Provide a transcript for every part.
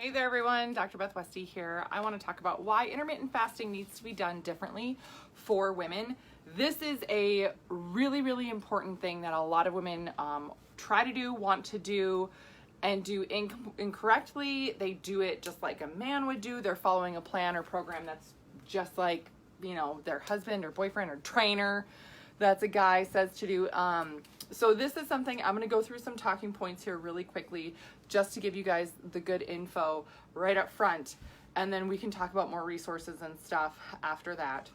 Hey there everyone, Dr. Beth Westy here. I want to talk about why intermittent fasting needs to be done differently for women. This is a really important thing that a lot of women try to do, want to do, and do incorrectly. They do it just like a man would do. They're following a plan or program that's just like, you know, their husband or boyfriend or trainer that's a guy says to do. So this is something I'm going to go through some talking points here really quickly just to give you guys the good info right up front, and then we can talk about more resources and stuff after that.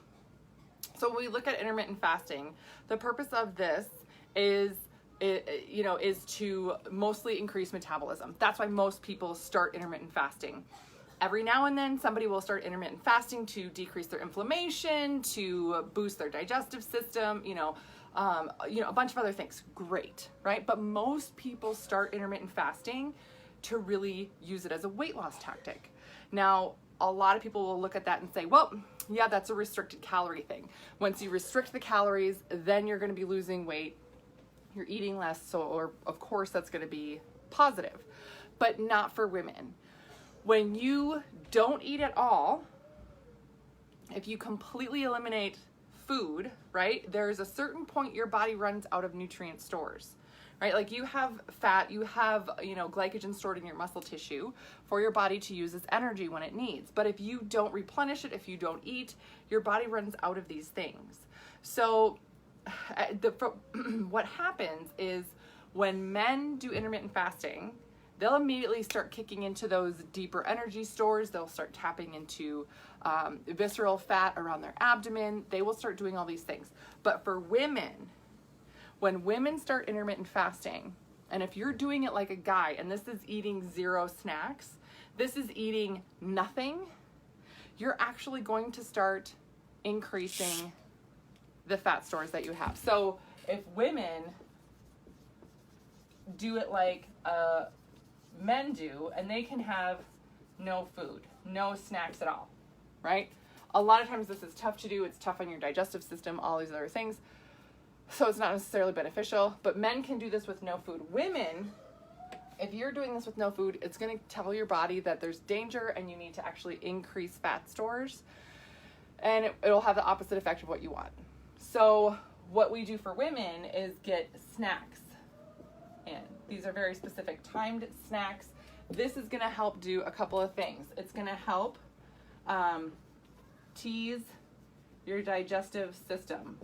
So when we look at intermittent fasting, the purpose of this is to mostly increase metabolism. That's why most people start intermittent fasting. Every now and then somebody will start intermittent fasting to decrease their inflammation, to boost their digestive system, a bunch of other things. Great, right? But most people start intermittent fasting to really use it as a weight loss tactic. Now, a lot of people will look at that and say, well, yeah, that's a restricted calorie thing. Once you restrict the calories, then you're going to be losing weight. You're eating less, so of course that's going to be positive, but not for women. When you don't eat at all, if you completely eliminate food, right, there's a certain point your body runs out of nutrient stores, right? Like you have fat, you have, glycogen stored in your muscle tissue for your body to use as energy when it needs. But if you don't replenish it, if you don't eat, your body runs out of these things. So what happens is when men do intermittent fasting, they'll immediately start kicking into those deeper energy stores. They'll start tapping into visceral fat around their abdomen. They will start doing all these things. But for women, when women start intermittent fasting, and if you're doing it like a guy, and this is eating 0 snacks, this is eating nothing, you're actually going to start increasing the fat stores that you have. So if women do it like men do, and they can have no food, no snacks at all, right? A lot of times this is tough to do. It's tough on your digestive system, all these other things. So it's not necessarily beneficial, but men can do this with no food. Women, if you're doing this with no food, it's going to tell your body that there's danger and you need to actually increase fat stores, and it'll have the opposite effect of what you want. So what we do for women is get snacks in. These are very specific timed snacks. This is going to help do a couple of things. It's going to help tease your digestive system.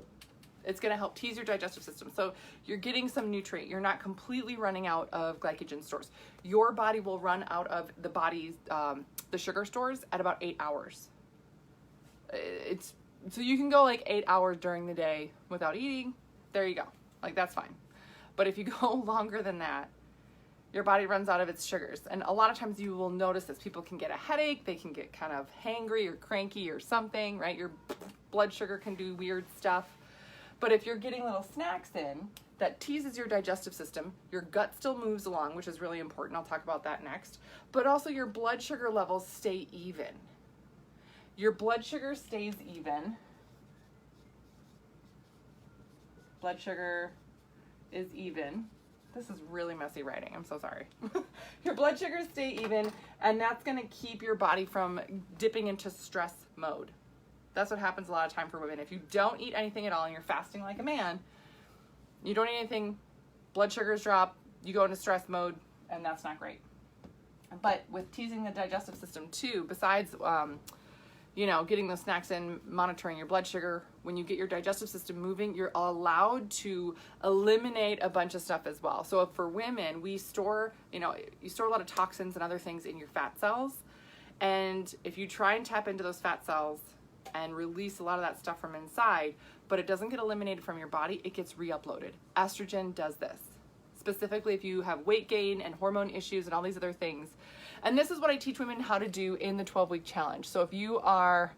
It's going to help tease your digestive system. So you're getting some nutrient. You're not completely running out of glycogen stores. Your body will run out of the body's the sugar stores at about 8 hours. So you can go like 8 hours during the day without eating. There you go. Like that's fine. But if you go longer than that, your body runs out of its sugars. And a lot of times you will notice this. People can get a headache. They can get kind of hangry or cranky or something, right? Your blood sugar can do weird stuff. But if you're getting little snacks in, that teases your digestive system. Your gut still moves along, which is really important. I'll talk about that next. But also your blood sugar levels stay even. Your blood sugar stays even. Blood sugar is even. This is really messy writing. I'm so sorry. Your blood sugars stay even, and that's going to keep your body from dipping into stress mode. That's what happens a lot of time for women. If you don't eat anything at all and you're fasting like a man, you don't eat anything, blood sugars drop, you go into stress mode, and that's not great. But with teasing the digestive system too, besides getting those snacks in, monitoring your blood sugar, when you get your digestive system moving, you're allowed to eliminate a bunch of stuff as well. So for women, we store, you store a lot of toxins and other things in your fat cells. And if you try and tap into those fat cells and release a lot of that stuff from inside, but it doesn't get eliminated from your body, it gets re-uploaded. Estrogen does this. Specifically if you have weight gain and hormone issues and all these other things. And this is what I teach women how to do in the 12-week challenge. So if you are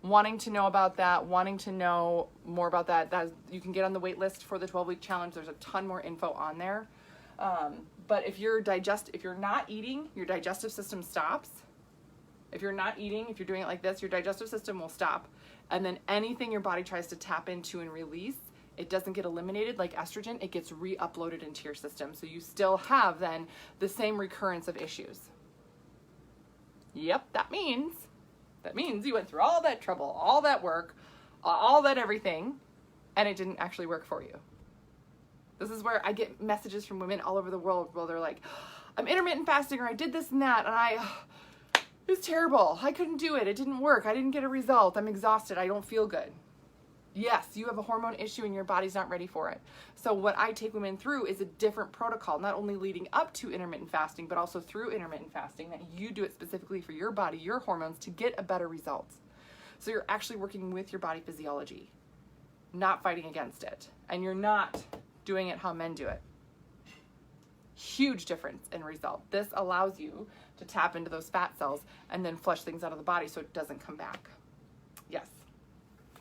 wanting to know about that, wanting to know more about that, you can get on the wait list for the 12-week challenge. There's a ton more info on there. But if you're not eating, your digestive system stops. If you're not eating, if you're doing it like this, your digestive system will stop. And then anything your body tries to tap into and release, it doesn't get eliminated like estrogen, it gets re-uploaded into your system. So you still have then the same recurrence of issues. Yep, that means you went through all that trouble, all that work, all that everything, and it didn't actually work for you. This is where I get messages from women all over the world where they're like, I'm intermittent fasting, or I did this and that, and it was terrible. I couldn't do it. It didn't work. I didn't get a result. I'm exhausted. I don't feel good. Yes, you have a hormone issue and your body's not ready for it. So what I take women through is a different protocol, not only leading up to intermittent fasting, but also through intermittent fasting, that you do it specifically for your body, your hormones, to get a better result. So you're actually working with your body physiology, not fighting against it. And you're not doing it how men do it. Huge difference in result. This allows you to tap into those fat cells and then flush things out of the body so it doesn't come back. Yes.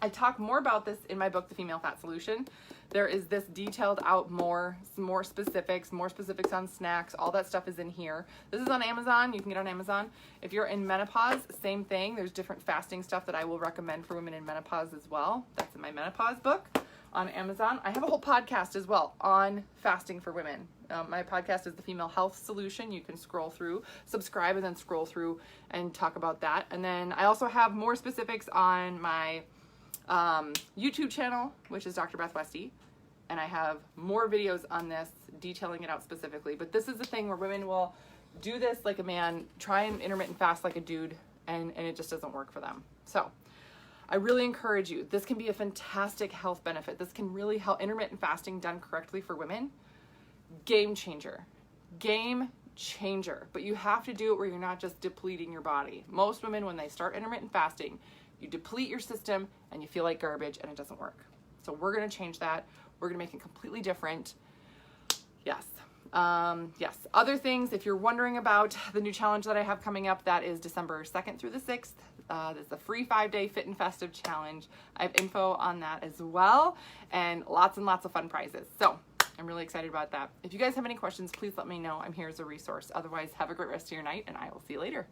I talk more about this in my book, The Female Fat Solution. There is this detailed out some more specifics on snacks. All that stuff is in here. This is on Amazon. You can get it on Amazon. If you're in menopause, same thing. There's different fasting stuff that I will recommend for women in menopause as well. That's in my menopause book on Amazon. I have a whole podcast as well on fasting for women. My podcast is The Female Health Solution. You can scroll through, subscribe, and then scroll through and talk about that. And then I also have more specifics on my YouTube channel, which is Dr. Beth Westy, and I have more videos on this detailing it out specifically. But this is the thing where women will do this like a man, try and intermittent fast like a dude, and it just doesn't work for them. So I really encourage you. This can be a fantastic health benefit. This can really help. Intermittent fasting done correctly for women, game changer. Game changer. But you have to do it where you're not just depleting your body. Most women, when they start intermittent fasting, you deplete your system and you feel like garbage and it doesn't work. So we're going to change that. We're going to make it completely different. Yes. Yes. Other things, if you're wondering about the new challenge that I have coming up, that is December 2nd through the 6th. That's the free 5-day fit and festive challenge. I have info on that as well, and lots of fun prizes. So I'm really excited about that. If you guys have any questions, please let me know. I'm here as a resource. Otherwise, have a great rest of your night, and I will see you later.